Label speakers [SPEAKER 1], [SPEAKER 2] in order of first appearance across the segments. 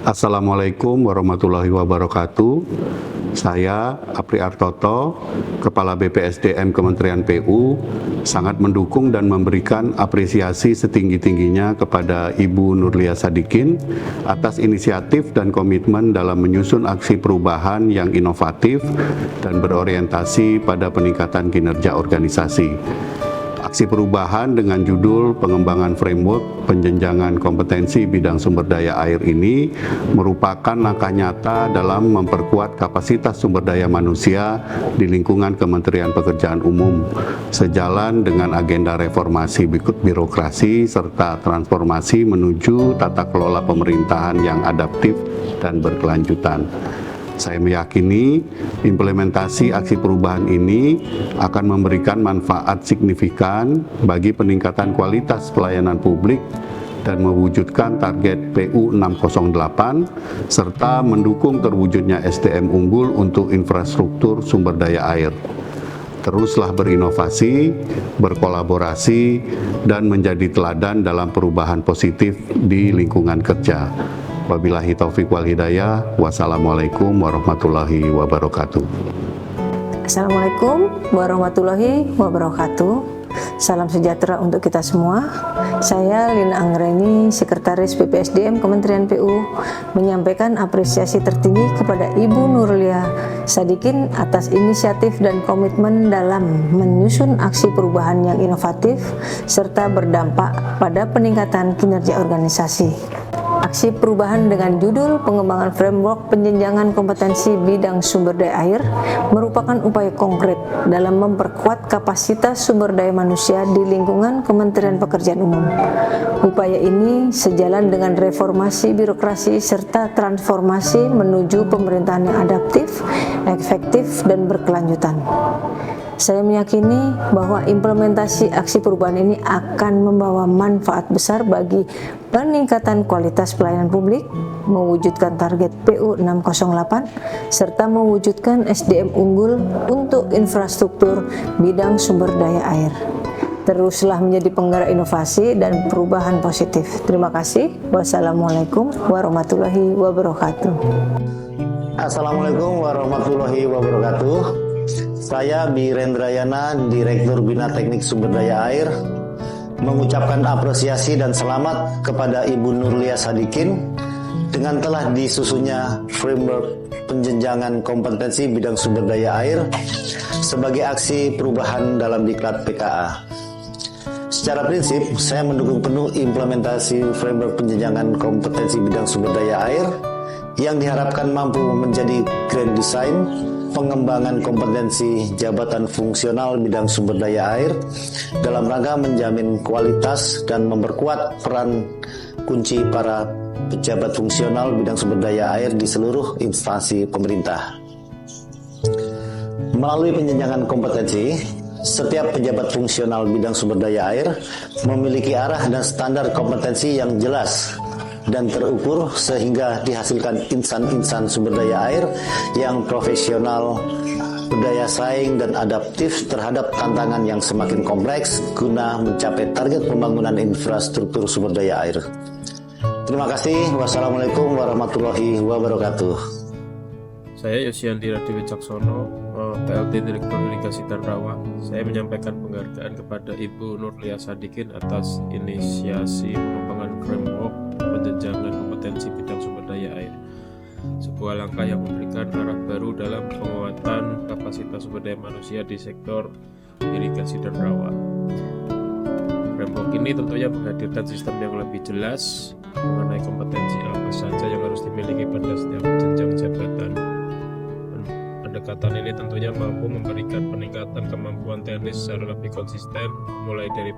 [SPEAKER 1] Assalamualaikum warahmatullahi wabarakatuh. Saya, Apri Artoto, Kepala BPSDM Kementerian PU, sangat mendukung dan memberikan apresiasi setinggi-tingginya kepada Ibu Nurlia Sadikin atas inisiatif dan komitmen dalam menyusun aksi perubahan yang inovatif dan berorientasi pada peningkatan kinerja organisasi. Aksi perubahan dengan judul Pengembangan Framework Penjenjangan Kompetensi Bidang Sumber Daya Air ini merupakan langkah nyata dalam memperkuat kapasitas sumber daya manusia di lingkungan Kementerian Pekerjaan Umum, sejalan dengan agenda reformasi birokrasi serta transformasi menuju tata kelola pemerintahan yang adaptif dan berkelanjutan. Saya meyakini implementasi aksi perubahan ini akan memberikan manfaat signifikan bagi peningkatan kualitas pelayanan publik dan mewujudkan target PU 608 serta mendukung terwujudnya SDM unggul untuk infrastruktur sumber daya air. Teruslah berinovasi, berkolaborasi, dan menjadi teladan dalam perubahan positif di lingkungan kerja. Wabillahi taufiq wal hidayah. Wassalamualaikum warahmatullahi wabarakatuh.
[SPEAKER 2] Assalamualaikum warahmatullahi wabarakatuh. Salam sejahtera untuk kita semua. Saya Lina Anggreni, Sekretaris BPSDM Kementerian PU, menyampaikan apresiasi tertinggi kepada Ibu Nurlia Sadikin atas inisiatif dan komitmen dalam menyusun aksi perubahan yang inovatif serta berdampak pada peningkatan kinerja organisasi. Aksi perubahan dengan judul Pengembangan Framework Penjenjangan Kompetensi Bidang Sumber Daya Air merupakan upaya konkret dalam memperkuat kapasitas sumber daya manusia di lingkungan Kementerian Pekerjaan Umum. Upaya ini sejalan dengan reformasi birokrasi serta transformasi menuju pemerintahan yang adaptif, efektif, dan berkelanjutan. Saya meyakini bahwa implementasi aksi perubahan ini akan membawa manfaat besar bagi peningkatan kualitas pelayanan publik, mewujudkan target PU 608, serta mewujudkan SDM unggul untuk infrastruktur bidang sumber daya air. Teruslah menjadi penggerak inovasi dan perubahan positif. Terima kasih. Wassalamualaikum warahmatullahi wabarakatuh.
[SPEAKER 3] Assalamualaikum warahmatullahi wabarakatuh. Saya Birendrayana, Direktur Bina Teknik Sumber Daya Air, mengucapkan apresiasi dan selamat kepada Ibu Nurlia Sadikin dengan telah disusunnya framework penjenjangan kompetensi bidang sumber daya air sebagai aksi perubahan dalam diklat PKA. Secara prinsip, saya mendukung penuh implementasi framework penjenjangan kompetensi bidang sumber daya air yang diharapkan mampu menjadi grand design pengembangan kompetensi jabatan fungsional bidang sumber daya air dalam rangka menjamin kualitas dan memperkuat peran kunci para pejabat fungsional bidang sumber daya air di seluruh instansi pemerintah. Melalui penjenjangan kompetensi, setiap pejabat fungsional bidang sumber daya air memiliki arah dan standar kompetensi yang jelas dan terukur sehingga dihasilkan insan-insan sumber daya air yang profesional, berdaya saing dan adaptif terhadap tantangan yang semakin kompleks guna mencapai target pembangunan infrastruktur sumber daya air. Terima kasih. Wassalamualaikum warahmatullahi wabarakatuh.
[SPEAKER 4] Saya Yosiandi Radi Wicaksono, PLT Direktur Irigasi dan Rawa. Saya menyampaikan penghargaan kepada Ibu Nurlia Sadikin atas inisiasi pengembangan framework penjenjangan kompetensi bidang sumber daya air. Sebuah langkah yang memberikan arah baru dalam penguatan kapasitas sumber daya manusia di sektor irigasi dan rawa. Framework ini tentunya menghadirkan sistem yang lebih jelas mengenai kompetensi apa saja yang harus dimiliki pada setiap jenjang jabatan. Pendekatan ini tentunya mampu memberikan peningkatan kemampuan teknis secara lebih konsisten, mulai dari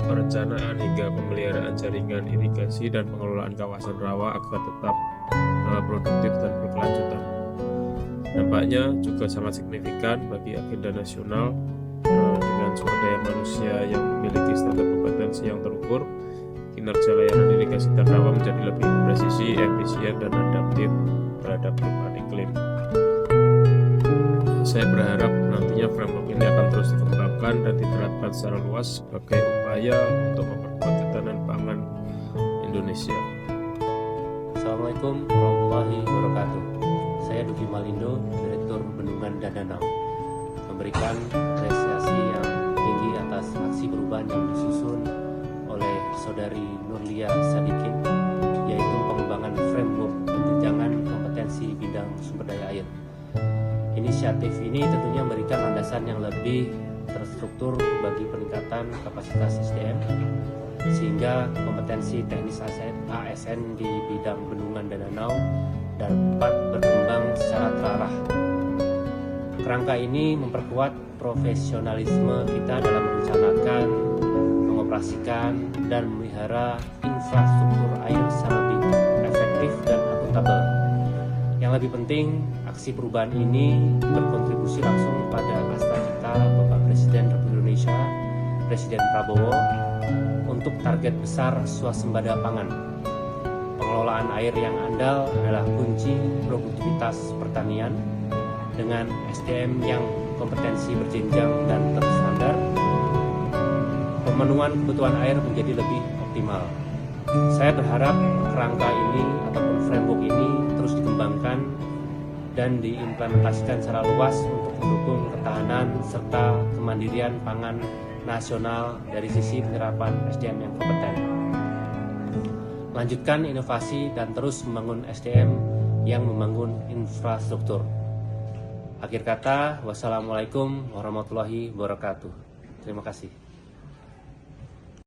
[SPEAKER 4] perencanaan hingga pemeliharaan jaringan irigasi dan pengelolaan kawasan rawa agar tetap produktif dan berkelanjutan. Dampaknya juga sangat signifikan bagi agenda nasional dengan sumber daya manusia yang memiliki standar kompetensi yang terukur. Kinerja layanan irigasi dan rawa menjadi lebih presisi, efisien, dan adaptif terhadap perubahan iklim. Saya berharap nantinya framework ini akan terus dikembangkan dan diterapkan secara luas sebagai upaya untuk memperkuat ketahanan pangan Indonesia.
[SPEAKER 5] Assalamualaikum warahmatullahi wabarakatuh. Saya Duki Malindo, Direktur Bendungan dan Danau, memberikan apresiasi yang tinggi atas aksi perubahan yang disusun oleh Saudari Nurlia Sadikin, yaitu pengembangan framework penjenjangan kompetensi bidang sumber daya air. Inisiatif ini tentunya memberikan landasan yang lebih terstruktur bagi peningkatan kapasitas SDM, sehingga kompetensi teknis ASN di bidang bendungan dan danau dapat berkembang secara terarah. Kerangka ini memperkuat profesionalisme kita dalam merencanakan, mengoperasikan, dan memelihara infrastruktur air secara lebih efektif dan akuntabel. Yang lebih penting, aksi perubahan ini berkontribusi langsung pada cita-cita Bapak Presiden Republik Indonesia, Presiden Prabowo, untuk target besar swasembada pangan. Pengelolaan air yang andal adalah kunci produktivitas pertanian. Dengan SDM yang kompetensi berjenjang dan terstandar, pemenuhan kebutuhan air menjadi lebih optimal. Saya berharap kerangka ini ataupun framework ini terus dikembangkan dan diimplementasikan secara luas untuk mendukung ketahanan serta kemandirian pangan nasional dari sisi penyerapan SDM yang kompeten. Lanjutkan inovasi dan terus membangun SDM yang membangun infrastruktur. Akhir kata, wassalamualaikum warahmatullahi wabarakatuh. Terima kasih.